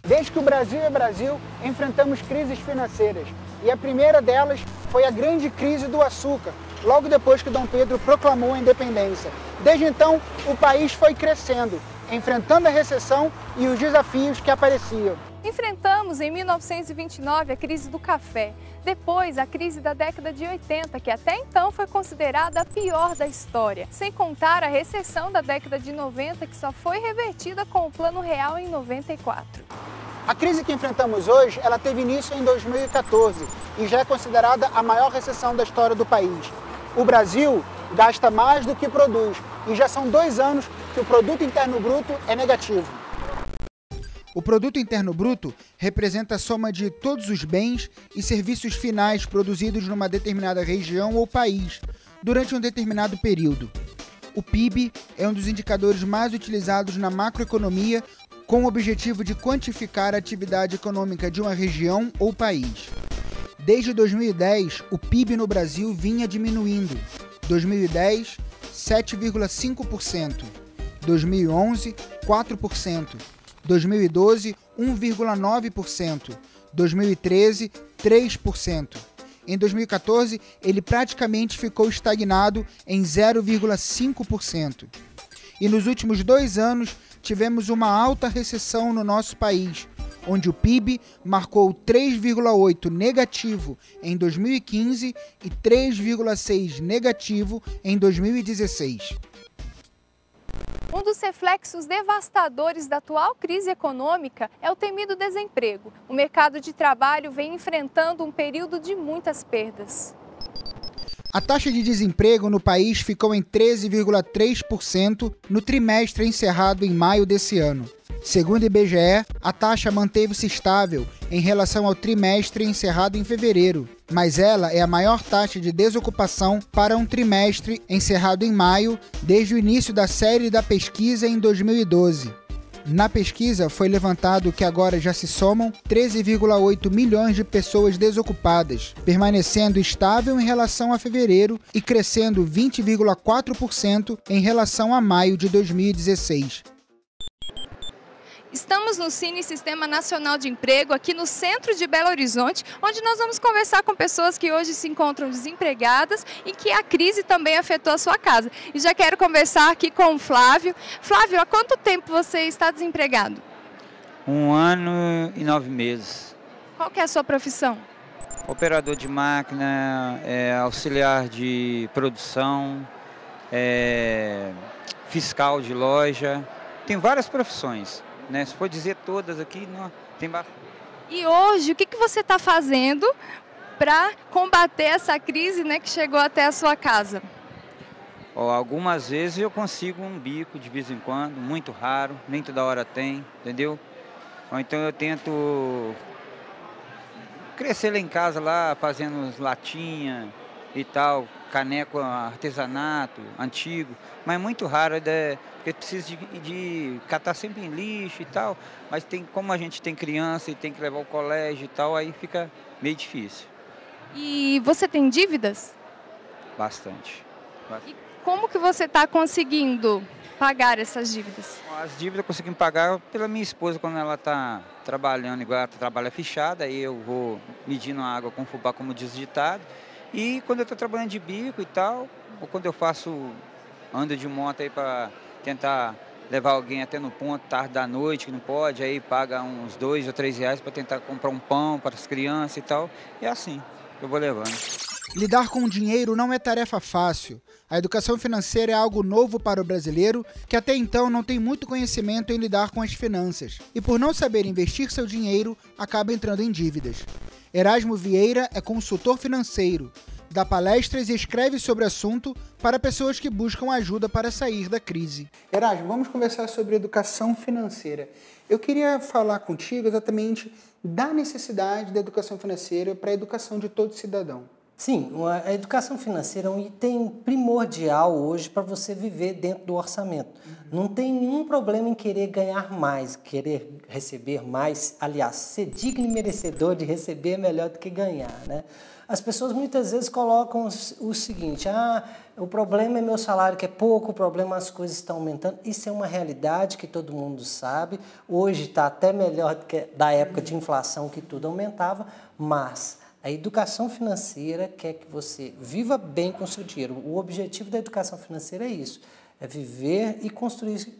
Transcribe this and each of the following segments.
Desde que o Brasil é Brasil, enfrentamos crises financeiras. E a primeira delas foi a grande crise do açúcar, logo depois que Dom Pedro proclamou a independência. Desde então, o país foi crescendo, enfrentando a recessão e os desafios que apareciam. Enfrentamos em 1929 a crise do café, depois a crise da década de 80, que até então foi considerada a pior da história, sem contar a recessão da década de 90, que só foi revertida com o Plano Real em 94. A crise que enfrentamos hoje, ela teve início em 2014 e já é considerada a maior recessão da história do país. O Brasil gasta mais do que produz e já são 2 anos que o Produto Interno Bruto é negativo. O Produto Interno Bruto representa a soma de todos os bens e serviços finais produzidos numa determinada região ou país durante um determinado período. O PIB é um dos indicadores mais utilizados na macroeconomia com o objetivo de quantificar a atividade econômica de uma região ou país. Desde 2010, o PIB no Brasil vinha diminuindo. 2010, 7,5%. 2011, 4%. 2012, 1,9%. 2013, 3%. Em 2014, ele praticamente ficou estagnado em 0,5%. E nos últimos 2 anos, tivemos uma alta recessão no nosso país, onde o PIB marcou 3,8 negativo em 2015 e 3,6 negativo em 2016. Um dos reflexos devastadores da atual crise econômica é o temido desemprego. O mercado de trabalho vem enfrentando um período de muitas perdas. A taxa de desemprego no país ficou em 13,3% no trimestre encerrado em maio desse ano. Segundo o IBGE, a taxa manteve-se estável em relação ao trimestre encerrado em fevereiro, mas ela é a maior taxa de desocupação para um trimestre encerrado em maio desde o início da série da pesquisa em 2012. Na pesquisa foi levantado que agora já se somam 13,8 milhões de pessoas desocupadas, permanecendo estável em relação a fevereiro e crescendo 20,4% em relação a maio de 2016. Estamos no Cine Sistema Nacional de Emprego, aqui no centro de Belo Horizonte, onde nós vamos conversar com pessoas que hoje se encontram desempregadas e que a crise também afetou a sua casa. E já quero conversar aqui com o Flávio. Flávio, há quanto tempo você está desempregado? 1 ano e 9 meses. Qual que é a sua profissão? Operador de máquina, auxiliar de produção, fiscal de loja. Tem várias profissões. Né? Se for dizer todas aqui, não, tem bastante. E hoje, o que você está fazendo para combater essa crise, né, que chegou até a sua casa? Algumas vezes eu consigo um bico de vez em quando, muito raro, nem toda hora tem, entendeu? Ou então eu tento crescer lá em casa, lá fazendo latinha e tal, caneco, artesanato antigo, mas muito raro, porque precisa de catar sempre em lixo e tal, mas como a gente tem criança e tem que levar ao colégio e tal, aí fica meio difícil. E você tem dívidas? Bastante. E como que você está conseguindo pagar essas dívidas? As dívidas eu consegui pagar pela minha esposa quando ela está trabalhando, igual ela trabalha fechada, aí eu vou medindo a água com fubá, como diz o ditado. E quando eu estou trabalhando de bico e tal, ou quando eu ando de moto aí para tentar levar alguém até no ponto, tarde da noite, que não pode, aí paga uns 2 ou 3 reais para tentar comprar um pão para as crianças e tal. E é assim que eu vou levando. Lidar com o dinheiro não é tarefa fácil. A educação financeira é algo novo para o brasileiro que até então não tem muito conhecimento em lidar com as finanças. E por não saber investir seu dinheiro, acaba entrando em dívidas. Erasmo Vieira é consultor financeiro, dá palestras e escreve sobre o assunto para pessoas que buscam ajuda para sair da crise. Erasmo, vamos conversar sobre educação financeira. Eu queria falar contigo exatamente da necessidade da educação financeira para a educação de todo cidadão. Sim, a educação financeira é um item primordial hoje para você viver dentro do orçamento. Não tem nenhum problema em querer ganhar mais, querer receber mais. Aliás, ser digno e merecedor de receber é melhor do que ganhar, né? As pessoas muitas vezes colocam o seguinte, o problema é meu salário que é pouco, o problema as coisas estão aumentando. Isso é uma realidade que todo mundo sabe. Hoje está até melhor do que da época de inflação que tudo aumentava, mas a educação financeira quer que você viva bem com o seu dinheiro. O objetivo da educação financeira é isso, é viver e construir,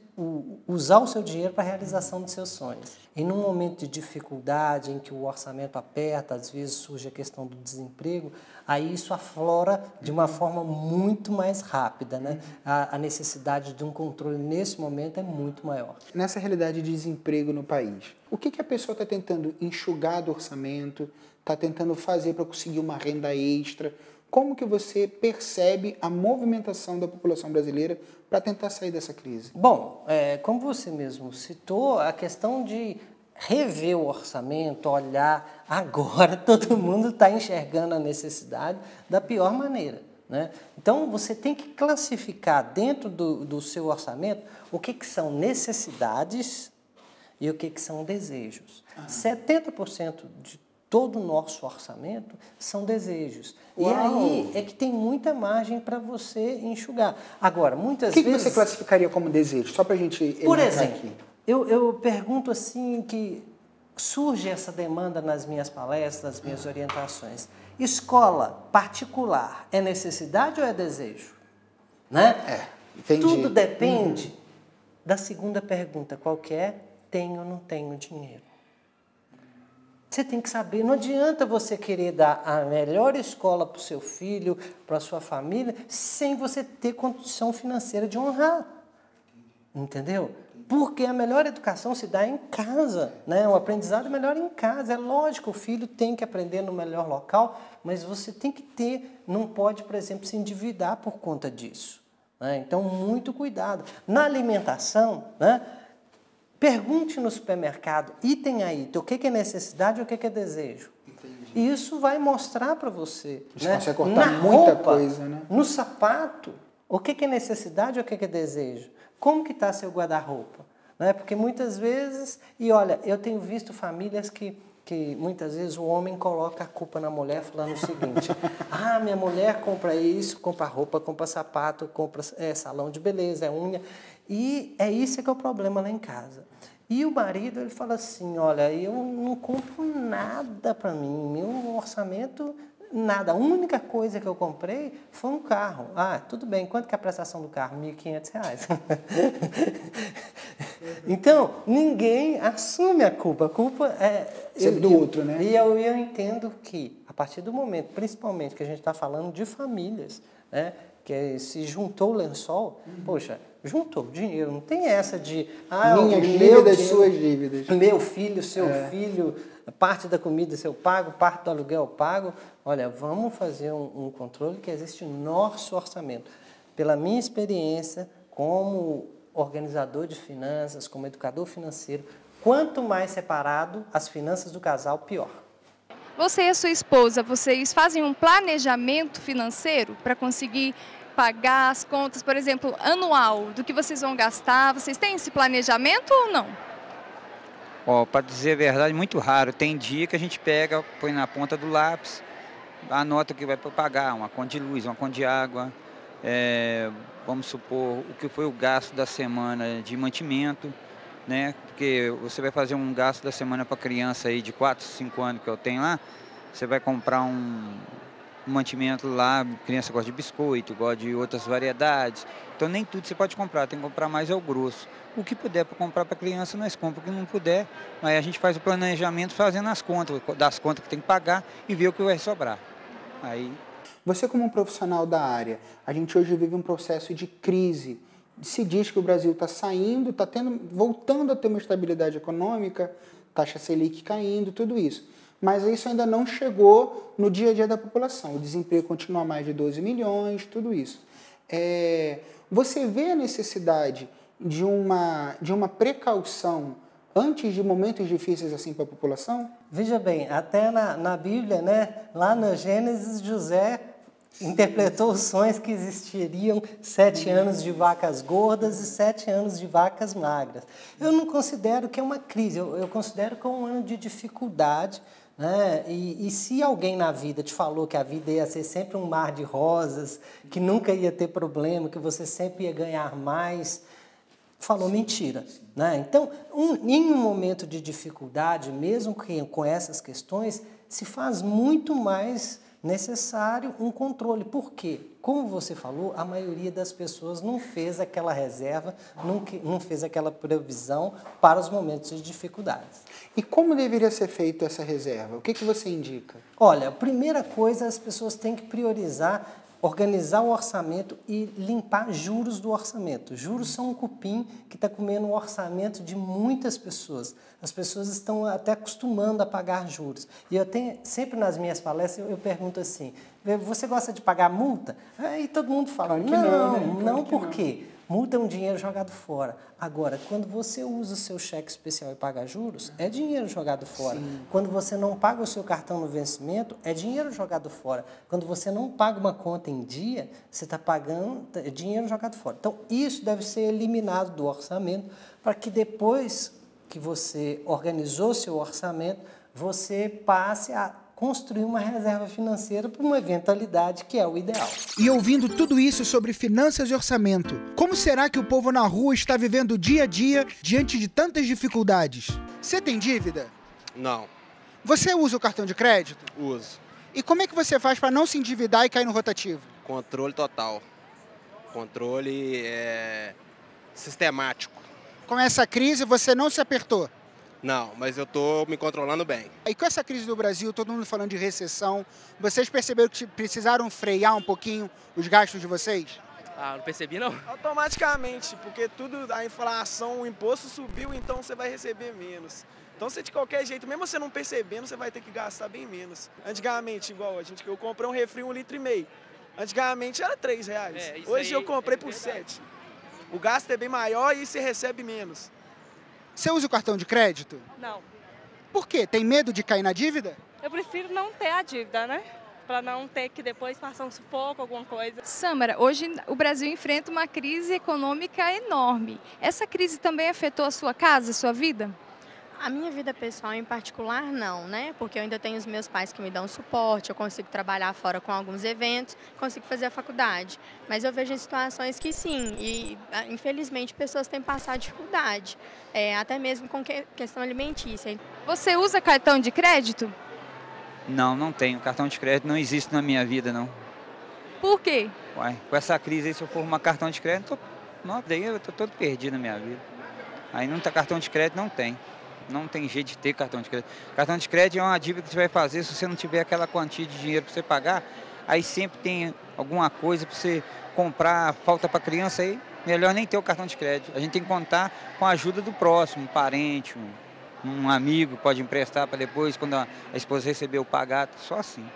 usar o seu dinheiro para a realização dos seus sonhos. E num momento de dificuldade, em que o orçamento aperta, às vezes surge a questão do desemprego, aí isso aflora de uma forma muito mais rápida, né? A necessidade de um controle nesse momento é muito maior. Nessa realidade de desemprego no país, o que a pessoa está tentando enxugar do orçamento, está tentando fazer para conseguir uma renda extra? Como que você percebe a movimentação da população brasileira para tentar sair dessa crise? Bom, como você mesmo citou, a questão de rever o orçamento, olhar, agora todo mundo está enxergando a necessidade da pior maneira, né? Então, você tem que classificar dentro do seu orçamento o que são necessidades e o que são desejos. 70% de todo o nosso orçamento são desejos. Uau. E aí é que tem muita margem para você enxugar. Agora, muitas vezes... O que você classificaria como desejo? Só para a gente... Por exemplo, aqui. Eu pergunto assim que surge essa demanda nas minhas palestras, nas minhas orientações. Escola particular é necessidade ou é desejo? Né? Entendi. Tudo depende da segunda pergunta, qual que é? Tenho ou não tenho dinheiro? Você tem que saber, não adianta você querer dar a melhor escola para o seu filho, para a sua família, sem você ter condição financeira de honrar. Entendeu? Porque a melhor educação se dá em casa, né? O aprendizado é melhor em casa. É lógico, o filho tem que aprender no melhor local, mas você tem que ter, não pode, por exemplo, se endividar por conta disso, né? Então, muito cuidado. Na alimentação, né? Pergunte no supermercado, item a item, o que é necessidade e o que é desejo. Entendi. E isso vai mostrar para você. Você né? consegue cortar muita coisa, né? No sapato, o que é necessidade e o que é desejo. Como que está seu guarda-roupa? Né? Porque muitas vezes, e olha, eu tenho visto famílias que muitas vezes o homem coloca a culpa na mulher falando o seguinte, minha mulher compra isso, compra roupa, compra sapato, compra salão de beleza, unha, e isso que é o problema lá em casa. E o marido, ele fala assim, olha, eu não compro nada para mim, meu orçamento, nada. A única coisa que eu comprei foi um carro. Tudo bem, quanto que é a prestação do carro? R$1.500. Então, ninguém assume a culpa. A culpa é... sempre do outro, né? E eu entendo que, a partir do momento, principalmente, que a gente está falando de famílias, né? Que se juntou o lençol, poxa, juntou dinheiro, não tem essa de... minhas dívidas, suas dívidas. Meu filho, seu filho, parte da comida eu pago, parte do aluguel eu pago. Olha, vamos fazer um controle que existe no nosso orçamento. Pela minha experiência, como organizador de finanças, como educador financeiro, quanto mais separado as finanças do casal, pior. Você e a sua esposa, vocês fazem um planejamento financeiro para conseguir pagar as contas, por exemplo, anual, do que vocês vão gastar? Vocês têm esse planejamento ou não? Para dizer a verdade, muito raro. Tem dia que a gente pega, põe na ponta do lápis, anota o que vai para pagar, uma conta de luz, uma conta de água, vamos supor, o que foi o gasto da semana de mantimento, né? Porque você vai fazer um gasto da semana para criança aí de 4, 5 anos que eu tenho lá, você vai comprar um mantimento lá, criança gosta de biscoito, gosta de outras variedades, então nem tudo você pode comprar, tem que comprar mais ao grosso. O que puder para comprar para criança, nós compramos, o que não puder, aí a gente faz o planejamento fazendo as contas, das contas que tem que pagar e ver o que vai sobrar. Aí... Você como um profissional da área, a gente hoje vive um processo de crise. Se diz que o Brasil está saindo, voltando a ter uma estabilidade econômica, taxa Selic caindo, tudo isso. Mas isso ainda não chegou no dia a dia da população. O desemprego continua a mais de 12 milhões, tudo isso. Você vê a necessidade de uma precaução antes de momentos difíceis assim para a população? Veja bem, até na Bíblia, né, lá no Gênesis, José interpretou os sonhos que existiriam 7 anos de vacas gordas e 7 anos de vacas magras. Eu não considero que é uma crise, eu considero que é um ano de dificuldade, né? E se alguém na vida te falou que a vida ia ser sempre um mar de rosas, que nunca ia ter problema, que você sempre ia ganhar mais, falou mentira, né? Então, em um momento de dificuldade, mesmo com essas questões, se faz muito mais necessário um controle. Por quê? Como você falou, a maioria das pessoas não fez aquela reserva, não fez aquela previsão para os momentos de dificuldades. E como deveria ser feita essa reserva? O que você indica? Olha, a primeira coisa, as pessoas têm que priorizar, organizar o orçamento e limpar juros do orçamento. Juros são um cupim que está comendo o orçamento de muitas pessoas. As pessoas estão até acostumando a pagar juros. E eu tenho, sempre nas minhas palestras, eu pergunto assim, você gosta de pagar multa? Aí todo mundo fala, não, por quê? Multa é um dinheiro jogado fora. Agora, quando você usa o seu cheque especial e paga juros, é dinheiro jogado fora. Sim. Quando você não paga o seu cartão no vencimento, é dinheiro jogado fora. Quando você não paga uma conta em dia, você está pagando dinheiro jogado fora. Então, isso deve ser eliminado do orçamento para que depois que você organizou seu orçamento, você passe a construir uma reserva financeira para uma eventualidade que é o ideal. E ouvindo tudo isso sobre finanças e orçamento, como será que o povo na rua está vivendo o dia a dia diante de tantas dificuldades? Você tem dívida? Não. Você usa o cartão de crédito? Uso. E como é que você faz para não se endividar e cair no rotativo? Controle total. Controle sistemático. Com essa crise você não se apertou? Não, mas eu estou me controlando bem. E com essa crise do Brasil, todo mundo falando de recessão, vocês perceberam que precisaram frear um pouquinho os gastos de vocês? Ah, não percebi não. Automaticamente, porque tudo, a inflação, o imposto subiu, então você vai receber menos. Então você de qualquer jeito, mesmo você não percebendo, você vai ter que gastar bem menos. Antigamente, igual eu comprei um refri 1,5 litro. Antigamente era R$3. Hoje eu comprei por 7. O gasto é bem maior e você recebe menos. Você usa o cartão de crédito? Não. Por quê? Tem medo de cair na dívida? Eu prefiro não ter a dívida, né? Para não ter que depois passar um sufoco, alguma coisa. Sâmara, hoje o Brasil enfrenta uma crise econômica enorme. Essa crise também afetou a sua casa, a sua vida? A minha vida pessoal em particular não, né? Porque eu ainda tenho os meus pais que me dão suporte, eu consigo trabalhar fora com alguns eventos, consigo fazer a faculdade. Mas eu vejo em situações que sim, e infelizmente pessoas têm passado dificuldade, até mesmo com questão alimentícia. Você usa cartão de crédito? Não, não tenho. Cartão de crédito não existe na minha vida, não. Por quê? Uai, com essa crise aí, se eu for arrumar cartão de crédito, daí eu tô todo perdido na minha vida. Aí não tá cartão de crédito, não tem. Não tem jeito de ter cartão de crédito. Cartão de crédito é uma dívida que você vai fazer se você não tiver aquela quantia de dinheiro para você pagar. Aí sempre tem alguma coisa para você comprar, falta para criança aí. Melhor nem ter o cartão de crédito. A gente tem que contar com a ajuda do próximo, um parente, um amigo pode emprestar para depois, quando a esposa recebeu, pagar. Só assim.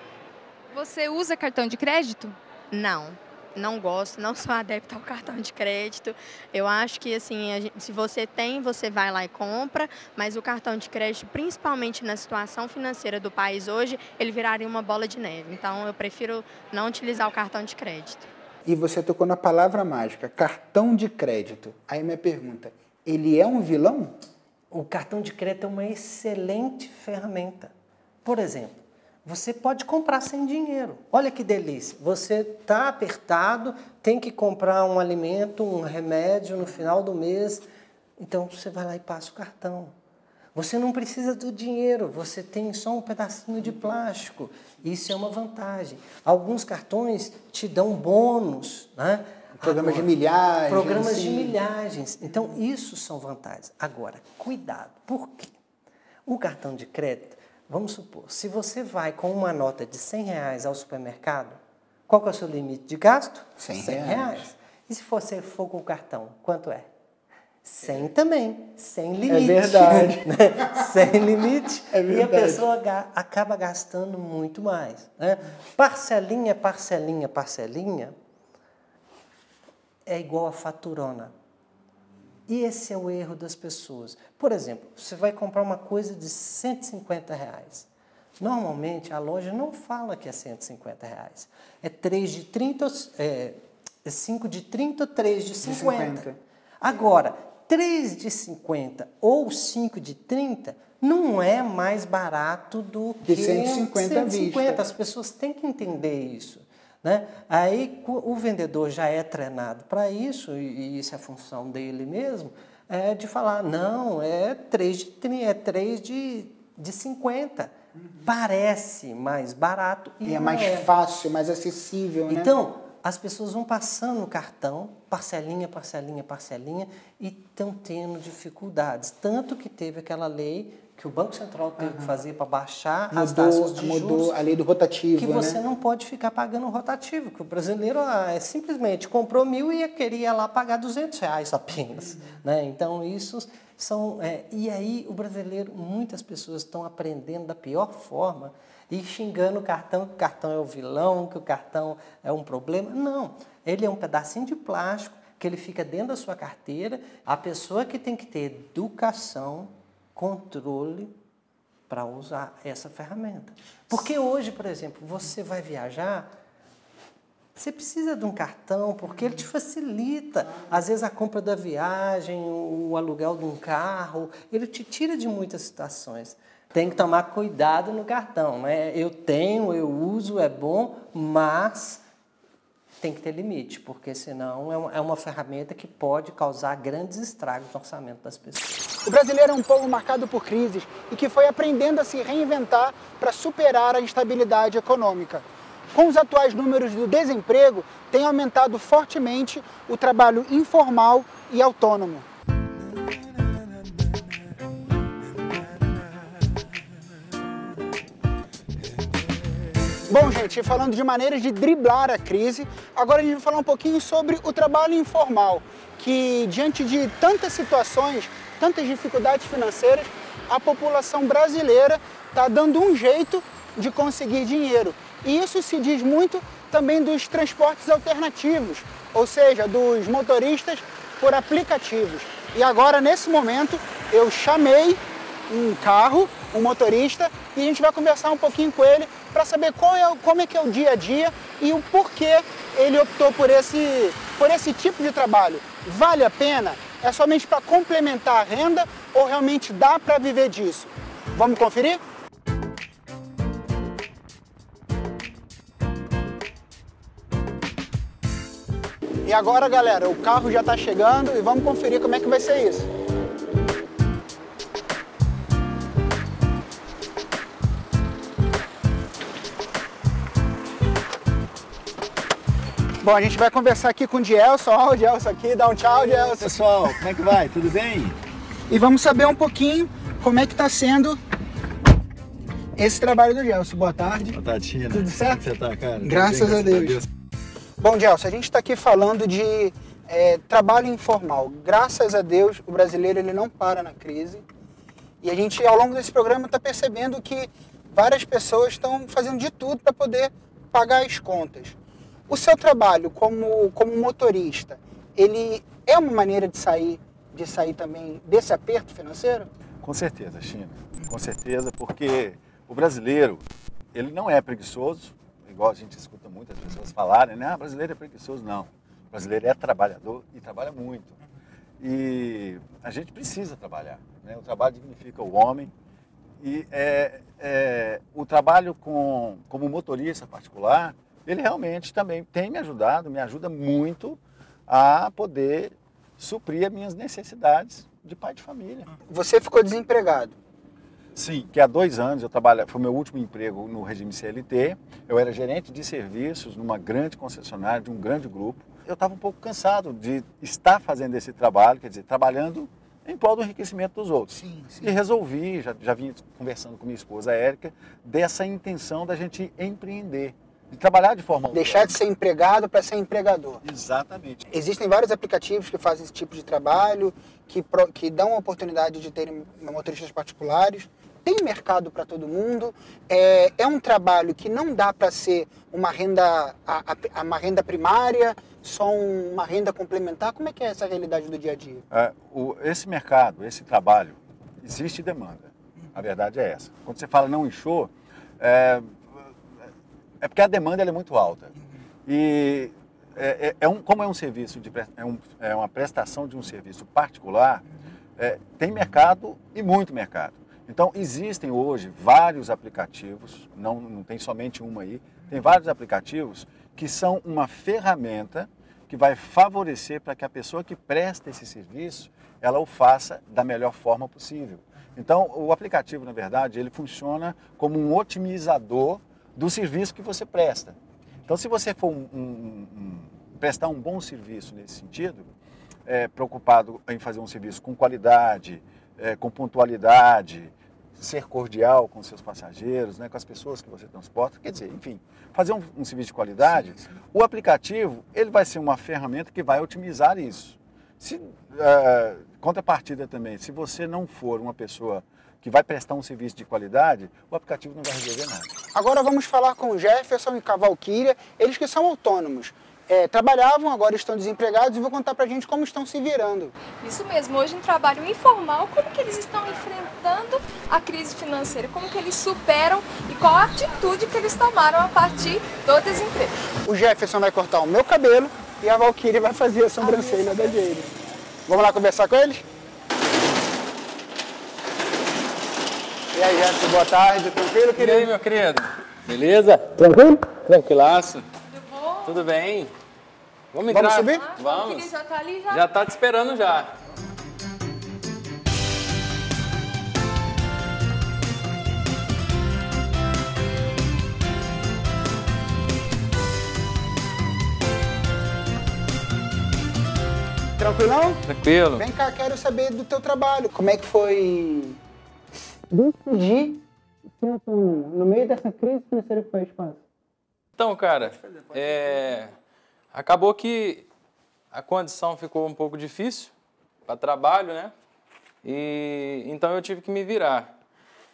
Você usa cartão de crédito? Não gosto, não sou adepta ao cartão de crédito. Eu acho que assim, se você tem, você vai lá e compra, mas o cartão de crédito, principalmente na situação financeira do país hoje, ele viraria uma bola de neve. Então eu prefiro não utilizar o cartão de crédito. E você tocou na palavra mágica, cartão de crédito. Aí minha pergunta, ele é um vilão? O cartão de crédito é uma excelente ferramenta. Por exemplo, você pode comprar sem dinheiro. Olha que delícia. Você está apertado, tem que comprar um alimento, um remédio no final do mês. Então, você vai lá e passa o cartão. Você não precisa do dinheiro, você tem só um pedacinho de plástico. Isso é uma vantagem. Alguns cartões te dão bônus, né? Programas de milhagens. Programas de milhagens. Então, isso são vantagens. Agora, cuidado. Por quê? O cartão de crédito, vamos supor, se você vai com uma nota de R$100 ao supermercado, qual que é o seu limite de gasto? R$100. E se você for com o cartão, quanto é? 100 também, sem limite. É verdade. Sem limite. É verdade. E a pessoa acaba gastando muito mais. Né? Parcelinha, parcelinha, parcelinha é igual a faturona. E esse é o erro das pessoas. Por exemplo, você vai comprar uma coisa de R$150. Normalmente, a loja não fala que é R$150. É 3 de 30, 5 de 30 ou 3 de 50. Agora, 3 de 50 ou 5 de 30 não é mais barato do que 150 à vista. As pessoas têm que entender isso, né? Aí o vendedor já é treinado para isso, e isso é função dele mesmo, de falar, não, é 3 de 30, é 3 de 50. Parece mais barato. E é mais fácil, mais acessível, né? Então, as pessoas vão passando no cartão, parcelinha, parcelinha, parcelinha, e estão tendo dificuldades. Tanto que teve aquela lei que o Banco Central teve que fazer para baixar as taxas de juros. Mudou a lei do rotativo, que você não pode ficar pagando rotativo, que o brasileiro simplesmente comprou 1.000 e queria lá pagar R$200 apenas. Né? Então, isso são... e aí, o brasileiro, muitas pessoas estão aprendendo da pior forma e xingando o cartão, que o cartão é o vilão, que o cartão é um problema. Não, ele é um pedacinho de plástico que ele fica dentro da sua carteira. A pessoa que tem que ter educação, controle para usar essa ferramenta. Porque hoje, por exemplo, você vai viajar, você precisa de um cartão, porque ele te facilita. Às vezes a compra da viagem, o aluguel de um carro, ele te tira de muitas situações. Tem que tomar cuidado no cartão, né? Eu uso, é bom, mas tem que ter limite, porque senão é uma ferramenta que pode causar grandes estragos no orçamento das pessoas. O brasileiro é um povo marcado por crises e que foi aprendendo a se reinventar para superar a instabilidade econômica. Com os atuais números do desemprego, tem aumentado fortemente o trabalho informal e autônomo. Bom, gente, falando de maneiras de driblar a crise, agora a gente vai falar um pouquinho sobre o trabalho informal, que diante de tantas situações, tantas dificuldades financeiras, a população brasileira está dando um jeito de conseguir dinheiro. E isso se diz muito também dos transportes alternativos, ou seja, dos motoristas por aplicativos. E agora, nesse momento, eu chamei um carro, um motorista, e a gente vai conversar um pouquinho com ele para saber como é que é o dia a dia e o porquê ele optou por esse tipo de trabalho. Vale a pena? É somente para complementar a renda ou realmente dá para viver disso? Vamos conferir? E agora, galera, o carro já está chegando e vamos conferir como é que vai ser isso. Bom, a gente vai conversar aqui com o Dielson. Ó, o Dielson aqui, dá um tchau, Dielson. Pessoal, como é que vai? Tudo bem? E vamos saber um pouquinho como é que está sendo esse trabalho do Dielson. Boa tarde. Boa tarde, China. Tudo certo? Como você tá, cara? Graças a Deus. Bom, Dielson, a gente está aqui falando de trabalho informal. Graças a Deus, o brasileiro ele não para na crise. E a gente, ao longo desse programa, está percebendo que várias pessoas estão fazendo de tudo para poder pagar as contas. O seu trabalho como motorista, ele é uma maneira de sair também desse aperto financeiro? Com certeza, China. Com certeza, porque o brasileiro, ele não é preguiçoso, igual a gente escuta muitas pessoas falarem, né? Ah, brasileiro é preguiçoso. Não. O brasileiro é trabalhador e trabalha muito. E a gente precisa trabalhar, né? O trabalho dignifica o homem. E o trabalho como motorista particular, ele realmente também tem me ajudado, me ajuda muito a poder suprir as minhas necessidades de pai de família. Você ficou desempregado? Sim, que há 2 anos eu trabalho, foi meu último emprego no regime CLT, eu era gerente de serviços numa grande concessionária, de um grande grupo. Eu estava um pouco cansado de estar fazendo esse trabalho, quer dizer, trabalhando em prol do enriquecimento dos outros. Sim. E resolvi, já vinha conversando com minha esposa Érica, dessa intenção da gente empreender. De trabalhar de forma... Deixar de ser empregado para ser empregador. Exatamente. Existem vários aplicativos que fazem esse tipo de trabalho, que dão a oportunidade de terem motoristas particulares. Tem mercado para todo mundo. É um trabalho que não dá para ser uma renda primária, só uma renda complementar. Como é que é essa realidade do dia a dia? Esse mercado, esse trabalho, existe demanda. A verdade é essa. Quando você fala não inchou, é porque a demanda ela é muito alta. E como é um serviço, é uma prestação de um serviço particular, tem mercado e muito mercado. Então, existem hoje vários aplicativos, não tem somente uma aí, tem vários aplicativos que são uma ferramenta que vai favorecer para que a pessoa que presta esse serviço, ela o faça da melhor forma possível. Então, o aplicativo, na verdade, ele funciona como um otimizador do serviço que você presta. Então, se você for prestar um bom serviço nesse sentido, preocupado em fazer um serviço com qualidade, com pontualidade, ser cordial com seus passageiros, né, com as pessoas que você transporta, quer dizer, enfim, fazer um serviço de qualidade, sim. O aplicativo ele vai ser uma ferramenta que vai otimizar isso. Contrapartida também, se você não for uma pessoa que vai prestar um serviço de qualidade, o aplicativo não vai resolver nada. Agora vamos falar com o Jefferson e com a Valquíria, eles que são autônomos. Trabalhavam, agora estão desempregados e vão contar pra gente como estão se virando. Isso mesmo, hoje em trabalho informal, como que eles estão enfrentando a crise financeira, como que eles superam e qual a atitude que eles tomaram a partir do desemprego. O Jefferson vai cortar o meu cabelo e a Valquíria vai fazer a sobrancelha da Jade. Vamos lá conversar com eles? E aí, Jefferson, boa tarde, tranquilo, querido? E aí, meu querido? Beleza? Tranquilo? Tranquilaço. Tudo bom? Tudo bem. Vamos entrar? Vamos subir? Vamos. Já tá ali já? Já tá te esperando já. Tranquilão? Tranquilo. Vem cá, quero saber do teu trabalho. Como é que foi decidir no meio dessa crise financeira que foi o espaço? Então, cara, acabou que a condição ficou um pouco difícil para trabalho, né? E então eu tive que me virar.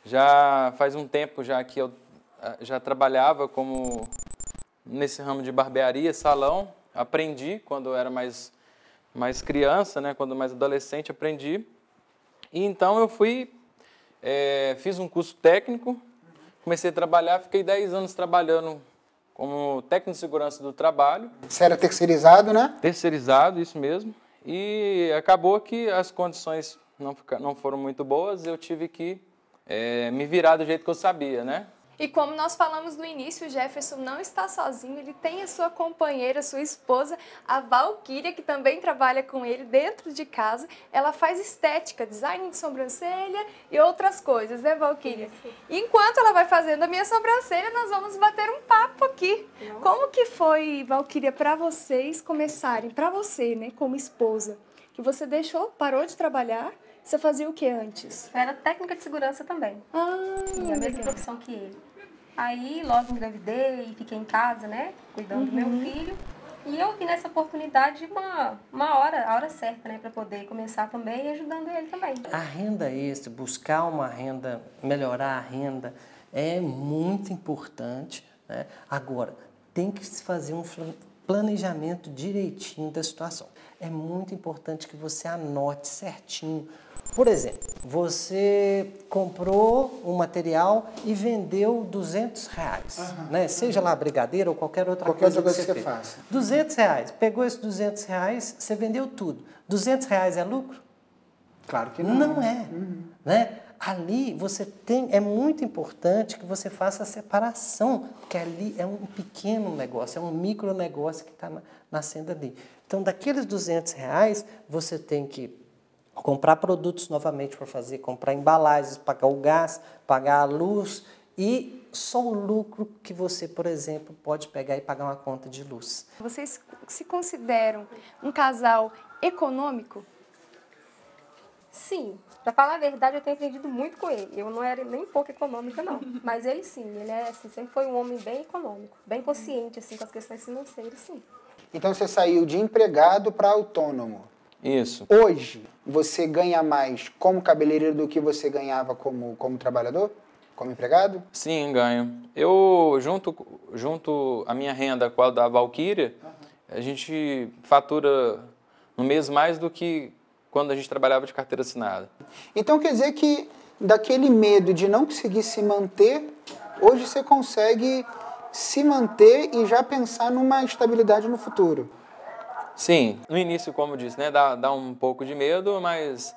Já faz um tempo já que eu já trabalhava como nesse ramo de barbearia, salão. Aprendi quando eu era mais criança, né? Quando mais adolescente, aprendi. E então eu fui, fiz um curso técnico, comecei a trabalhar, fiquei 10 anos trabalhando como técnico de segurança do trabalho. Você era terceirizado, né? Terceirizado, isso mesmo. E acabou que as condições não foram muito boas, eu tive que me virar do jeito que eu sabia, né? E como nós falamos no início, o Jefferson não está sozinho, ele tem a sua companheira, sua esposa, a Valquíria, que também trabalha com ele dentro de casa. Ela faz estética, design de sobrancelha e outras coisas, né, Valquíria? Enquanto ela vai fazendo a minha sobrancelha, nós vamos bater um papo aqui. Nossa. Como que foi, Valquíria, para vocês começarem, para você, né, como esposa, que você parou de trabalhar? Você fazia o que antes? Eu era técnica de segurança também. E a mesma profissão que ele. Aí, logo engravidei e fiquei em casa, né? Cuidando do meu filho. E eu vi nessa oportunidade a hora certa, né? Para poder começar também e ajudando ele também. A renda extra, buscar uma renda, melhorar a renda, é muito importante, né? Agora, tem que se fazer um planejamento direitinho da situação. É muito importante que você anote certinho. Por exemplo, você comprou um material e vendeu R$200, né? Seja lá brigadeiro ou qualquer outra coisa que você faça. R$200, pegou esses R$200, você vendeu tudo. R$200 é lucro? Claro que não. Não é, né? Ali é muito importante que você faça a separação, porque ali é um pequeno negócio, é um micro negócio que está nascendo ali. Então, daqueles R$200, você tem que comprar produtos novamente para fazer, comprar embalagens, pagar o gás, pagar a luz e só o lucro que você, por exemplo, pode pegar e pagar uma conta de luz. Vocês se consideram um casal econômico? Sim. Para falar a verdade, eu tenho aprendido muito com ele. Eu não era nem pouco econômica, não. Mas ele sim, ele assim, sempre foi um homem bem econômico, bem consciente assim, com as questões financeiras, sim. Então você saiu de empregado para autônomo. Isso. Hoje, você ganha mais como cabeleireiro do que você ganhava como trabalhador? Como empregado? Sim, ganho. Eu, junto a minha renda com a da Valquíria, a gente fatura no mês mais do que quando a gente trabalhava de carteira assinada. Então quer dizer que daquele medo de não conseguir se manter, hoje você consegue se manter e já pensar numa estabilidade no futuro. Sim, no início, como eu disse, né, dá um pouco de medo, mas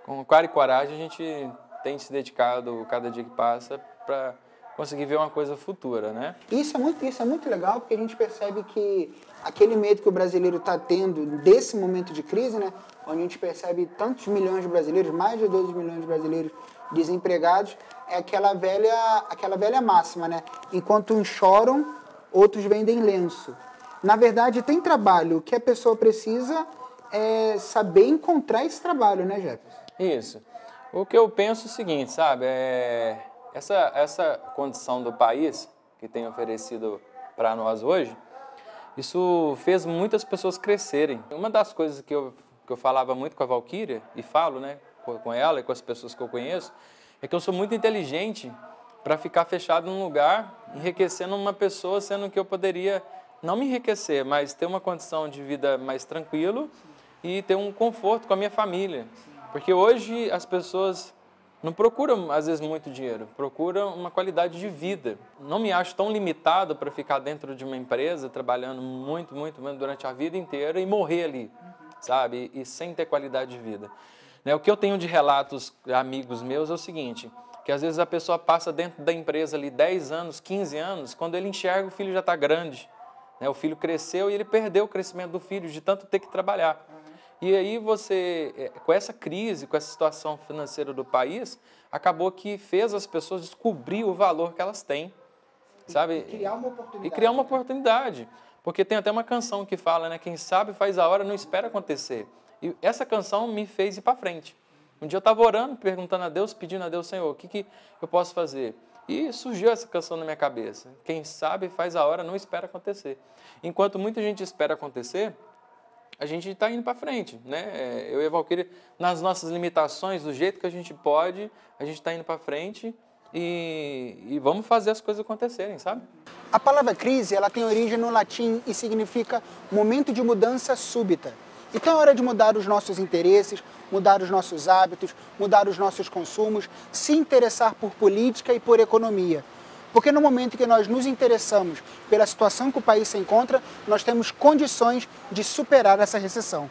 com cara e coragem a gente tem se dedicado cada dia que passa para conseguir ver uma coisa futura, né? Isso é muito legal, porque a gente percebe que aquele medo que o brasileiro está tendo desse momento de crise, né, onde a gente percebe tantos milhões de brasileiros, mais de 12 milhões de brasileiros desempregados, é aquela velha máxima, né? Enquanto uns choram, outros vendem lenço. Na verdade, tem trabalho. O que a pessoa precisa é saber encontrar esse trabalho, né, Jefferson? Isso. O que eu penso é o seguinte, sabe? Essa condição do país que tem oferecido para nós hoje, isso fez muitas pessoas crescerem. Uma das coisas que eu falava muito com a Valquíria, e falo, né, com ela e com as pessoas que eu conheço, é que eu sou muito inteligente para ficar fechado num lugar, enriquecendo uma pessoa, sendo que eu poderia não me enriquecer, mas ter uma condição de vida mais tranquilo e ter um conforto com a minha família. Porque hoje as pessoas não procuram, às vezes, muito dinheiro, procuram uma qualidade de vida. Não me acho tão limitado para ficar dentro de uma empresa, trabalhando muito durante a vida inteira e morrer ali, sabe? E sem ter qualidade de vida. O que eu tenho de relatos, amigos meus, é o seguinte, que às vezes a pessoa passa dentro da empresa ali 10 anos, 15 anos, quando ele enxerga o filho já está grande. O filho cresceu e ele perdeu o crescimento do filho de tanto ter que trabalhar. E aí você, com essa crise, com essa situação financeira do país, acabou que fez as pessoas descobrir o valor que elas têm, sabe? E criar uma oportunidade. E criar uma oportunidade. Porque tem até uma canção que fala, né? Quem sabe faz a hora, não espera acontecer. E essa canção me fez ir para frente. Um dia eu estava orando, perguntando a Deus, pedindo a Deus, Senhor, o que eu posso fazer? E surgiu essa canção na minha cabeça. Quem sabe faz a hora, não espera acontecer. Enquanto muita gente espera acontecer, a gente está indo para frente, né? Eu e a Valquíria, nas nossas limitações, do jeito que a gente pode, a gente está indo para frente e vamos fazer as coisas acontecerem, sabe? A palavra crise, ela tem origem no latim e significa momento de mudança súbita. Então é hora de mudar os nossos interesses, mudar os nossos hábitos, mudar os nossos consumos, se interessar por política e por economia. Porque no momento em que nós nos interessamos pela situação que o país se encontra, nós temos condições de superar essa recessão.